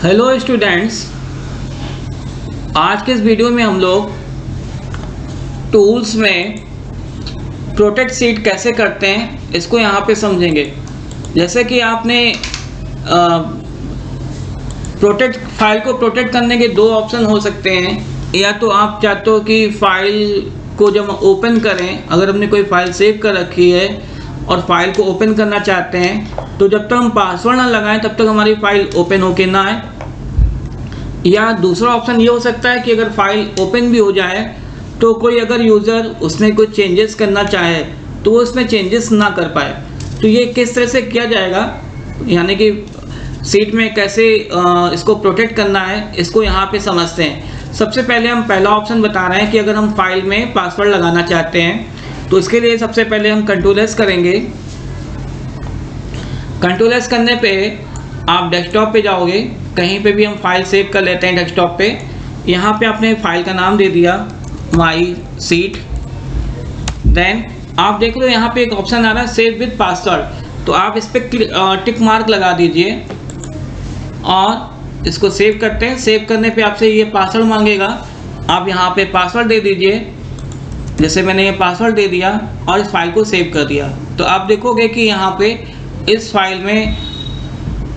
Hello students, आज के इस वीडियो में हम लोग टूल्स में प्रोटेक्ट सीट कैसे करते हैं इसको यहाँ पे समझेंगे। जैसे कि आपने प्रोटेक्ट फाइल को प्रोटेक्ट करने के दो ऑप्शन हो सकते हैं। या तो आप चाहते हो कि फाइल को जब ओपन करें, अगर हमने कोई फाइल सेव कर रखी है और फाइल को ओपन करना चाहते हैं तो जब तक हम पासवर्ड ना लगाएं तब तक हमारी फाइल ओपन होके ना आए। या दूसरा ऑप्शन ये हो सकता है कि अगर फाइल ओपन भी हो जाए तो कोई अगर यूज़र उसमें कुछ चेंजेस करना चाहे तो वो उसमें चेंजेस ना कर पाए। तो ये किस तरह से किया जाएगा, यानी कि सीट में कैसे इसको प्रोटेक्ट करना है, इसको यहाँ पे समझते हैं। सबसे पहले हम पहला ऑप्शन बता रहे हैं कि अगर हम फाइल में पासवर्ड लगाना चाहते हैं तो इसके लिए सबसे पहले हम कंट्रोल-S करेंगे। कंट्रोल-S करने पे आप डेस्कटॉप पे जाओगे, कहीं पे भी हम फाइल सेव कर लेते हैं डेस्कटॉप पे। यहाँ पे आपने फाइल का नाम दे दिया माई सीट। देन आप देख लो यहाँ पे एक ऑप्शन आ रहा है सेव विद पासवर्ड, तो आप इस पर टिक मार्क लगा दीजिए और इसको सेव करते हैं। सेव करने पे आपसे ये पासवर्ड मांगेगा, आप यहाँ पे पासवर्ड दे दीजिए। जैसे मैंने ये पासवर्ड दे दिया और इस फाइल को सेव कर दिया, तो आप देखोगे कि यहाँ पे इस फाइल में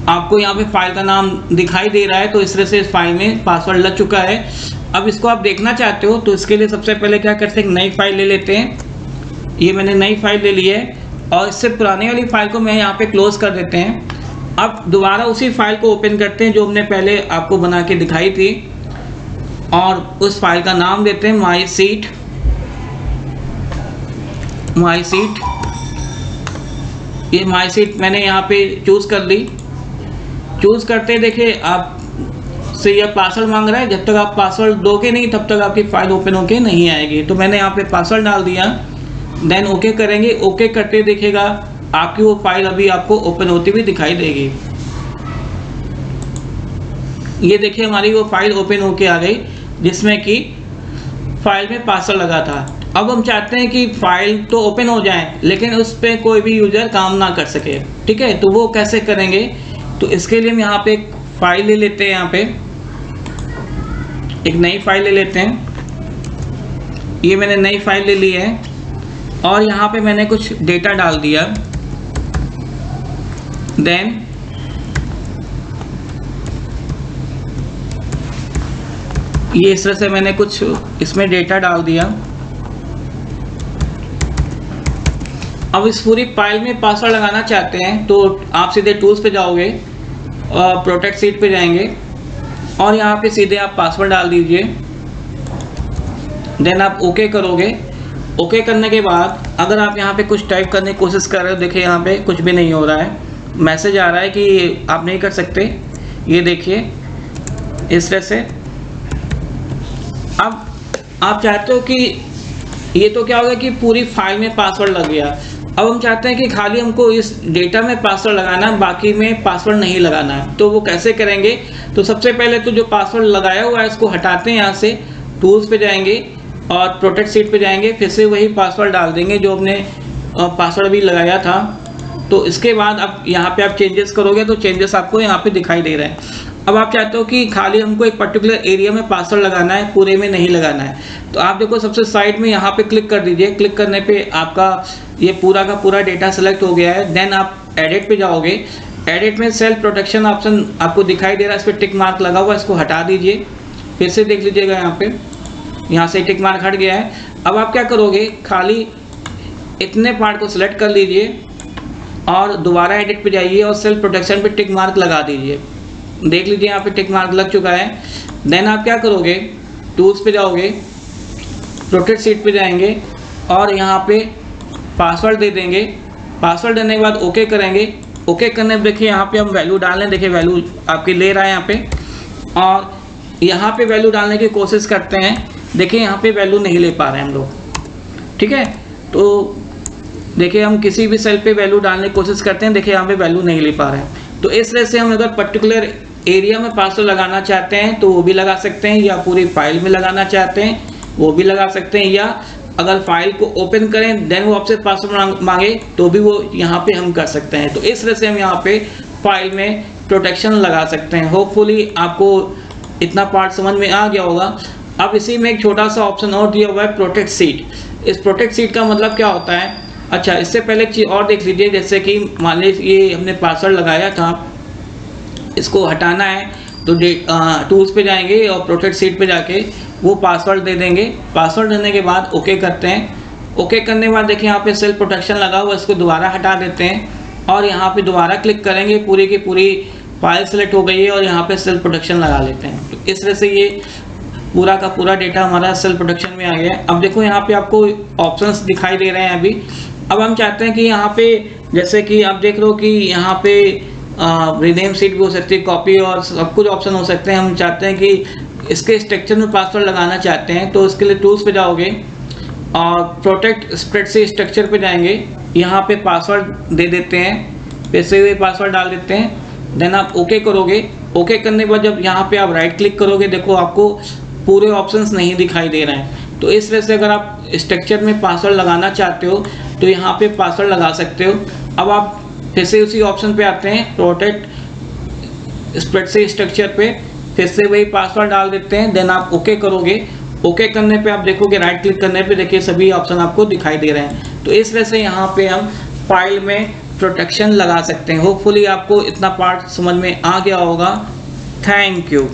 आपको यहाँ पे फाइल का नाम दिखाई दे रहा है। तो इस तरह से इस फाइल में पासवर्ड लग चुका है। अब इसको आप देखना चाहते हो तो इसके लिए सबसे पहले क्या करते हैं, एक नई फाइल ले लेते हैं। ये मैंने नई फाइल ले ली है और इससे पुरानी वाली फाइल को मैं यहाँ पे क्लोज कर देते हैं। अब दोबारा उसी फाइल को ओपन करते हैं जो हमने पहले आपको बना के दिखाई थी और उस फाइल का नाम देते हैं माई सीट। ये माई सीट मैंने यहाँ पे चूज़ कर ली। चूज़ करते देखिए आप से यह पासवर्ड मांग रहा है, जब तक आप पासवर्ड दोगे नहीं तब तक आपकी फाइल ओपन होके नहीं आएगी। तो मैंने यहाँ पे पासवर्ड डाल दिया, देन ओके करेंगे। ओके करते देखिएगा आपकी वो फाइल अभी आपको ओपन होती हुई दिखाई देगी। ये देखिए हमारी वो फाइल ओपन होके आ गई जिसमें कि फाइल में पासवर्ड लगा था। अब हम चाहते हैं कि फाइल तो ओपन हो जाए लेकिन उस पर कोई भी यूज़र काम ना कर सके, ठीक है। तो वो कैसे करेंगे, तो इसके लिए हम यहाँ पे एक फाइल ले लेते हैं। यहाँ पे एक नई फाइल ले लेते हैं। ये मैंने नई फाइल ले ली है और यहाँ पे मैंने कुछ डेटा डाल दिया। देन ये इस तरह से मैंने कुछ इसमें डेटा डाल दिया। अब इस पूरी फाइल में पासवर्ड लगाना चाहते हैं तो आप सीधे टूल्स पे जाओगे और प्रोटेक्ट सीट पे जाएंगे और यहाँ पे सीधे आप पासवर्ड डाल दीजिए। देन आप ओके करोगे। ओके करने के बाद अगर आप यहाँ पे कुछ टाइप करने की कोशिश कर रहे हो, देखिए यहाँ पे कुछ भी नहीं हो रहा है, मैसेज आ रहा है कि आप नहीं कर सकते। ये देखिए इस तरह से। अब आप चाहते हो कि ये तो क्या होगा कि पूरी फाइल में पासवर्ड लग गया। अब हम चाहते हैं कि खाली हमको इस डेटा में पासवर्ड लगाना है, बाकी में पासवर्ड नहीं लगाना है। तो वो कैसे करेंगे, तो सबसे पहले तो जो पासवर्ड लगाया हुआ है इसको हटाते हैं। यहाँ से टूल्स पे जाएंगे और प्रोटेक्ट सीट पे जाएंगे, फिर से वही पासवर्ड डाल देंगे जो हमने पासवर्ड भी लगाया था। तो इसके बाद अब यहाँ पे आप चेंजेस करोगे तो चेंजेस आपको यहाँ पे दिखाई दे रहे हैं। अब आप चाहते हो कि खाली हमको एक पर्टिकुलर एरिया में पासवर्ड लगाना है, पूरे में नहीं लगाना है। तो आप देखो सबसे साइड में यहाँ पे क्लिक कर दीजिए। क्लिक करने पे आपका ये पूरा का पूरा डेटा सेलेक्ट हो गया है। देन आप एडिट पे जाओगे। एडिट में सेल्फ प्रोटेक्शन ऑप्शन आपको दिखाई दे रहा है, इस पर टिक मार्क लगा हुआ है, इसको हटा दीजिए। फिर से देख लीजिएगा यहाँ पे, यहाँ से टिक मार्क हट गया है। अब आप क्या करोगे, खाली इतने पार्ट को सिलेक्ट कर लीजिए और दोबारा एडिट पे जाइए और सेल्फ प्रोटेक्शन पे टिक मार्क लगा दीजिए। देख लीजिए यहाँ पे टिक मार्क लग चुका है। देन आप क्या करोगे, टूल्स पे जाओगे, प्रोटेक्ट सीट पे जाएंगे और यहाँ पे पासवर्ड दे देंगे। पासवर्ड देने के बाद ओके करेंगे। ओके करने पे देखिए यहाँ पे हम वैल्यू डाल लें, देखिए वैल्यू आपकी ले रहा है यहाँ पे, और यहाँ पे वैल्यू डालने की कोशिश करते हैं। देखिए यहाँ पे वैल्यू नहीं ले पा रहे हैं हम लोग, ठीक है। तो देखिए हम किसी भी सेल पे वैल्यू डालने की कोशिश करते हैं, देखिए यहाँ पे वैल्यू नहीं ले पा रहे हैं। तो इस तरह से हम अगर पर्टिकुलर एरिया में पासवर्ड लगाना चाहते हैं तो वो भी लगा सकते हैं, या पूरी फाइल में लगाना चाहते हैं वो भी लगा सकते हैं, या अगर फाइल को ओपन करें देन वो आपसे पासवर्ड मांगे तो भी वो यहाँ पे हम कर सकते हैं। तो इस तरह से हम यहाँ पे फाइल में प्रोटेक्शन लगा सकते हैं। होपफुली आपको इतना पार्ट समझ में आ गया होगा। अब इसी में एक छोटा सा ऑप्शन और दिया हुआ है, प्रोटेक्ट सीट। इस प्रोटेक्ट सीट का मतलब क्या होता है? अच्छा, इससे पहले एक चीज़ और देख लीजिए, जैसे कि मान लीजिए ये हमने पासवर्ड लगाया था, इसको हटाना है तो टूल्स पे जाएंगे और प्रोटेक्ट सीट पे जाके वो पासवर्ड दे देंगे। पासवर्ड देने के बाद ओके करते हैं। ओके करने के बाद देखिए यहाँ पे सेल्फ प्रोटेक्शन लगा हुआ, इसको दोबारा हटा देते हैं और यहाँ पे दोबारा क्लिक करेंगे, पूरी की पूरी फाइल सेलेक्ट हो गई है और यहाँ पे सेल्फ प्रोटेक्शन लगा लेते हैं। तो इस तरह से ये पूरा का पूरा डेटा हमारा सेल्फ प्रोटेक्शन में आ गया है। अब देखो यहाँ पे आपको ऑप्शंस दिखाई दे रहे हैं अभी। अब हम चाहते हैं कि यहाँ पे जैसे कि आप देख रहे हो कि यहाँ पे रिनेम सीट भी हो सकती है, कॉपी और सब कुछ ऑप्शन हो सकते हैं। हम चाहते हैं कि इसके स्ट्रक्चर में पासवर्ड लगाना चाहते हैं, तो इसके लिए टूल्स पे जाओगे और प्रोटेक्ट स्प्रेडशीट स्ट्रक्चर पे जाएंगे, यहाँ पे पासवर्ड दे देते हैं, वैसे हुए पासवर्ड डाल देते हैं, देन आप ओके करोगे। ओके करने के बाद जब यहाँ पे आप राइट क्लिक करोगे, देखो आपको पूरे ऑप्शंस नहीं दिखाई दे रहे हैं। तो इस तरह से अगर आप स्ट्रक्चर में पासवर्ड लगाना चाहते हो तो यहाँ पे पासवर्ड लगा सकते हो। अब आप फिर से उसी ऑप्शन पे आते हैं, प्रोटेक्ट स्प्रेडशीट स्ट्रक्चर पे, फिर से वही पासवर्ड डाल देते हैं, देन आप ओके करोगे। ओके करने पे आप देखोगे राइट क्लिक करने पे देखिए सभी ऑप्शन आपको दिखाई दे रहे हैं। तो इस तरह से यहाँ पे हम फाइल में प्रोटेक्शन लगा सकते हैं। होपफुली आपको इतना पार्ट समझ में आ गया होगा। Thank you.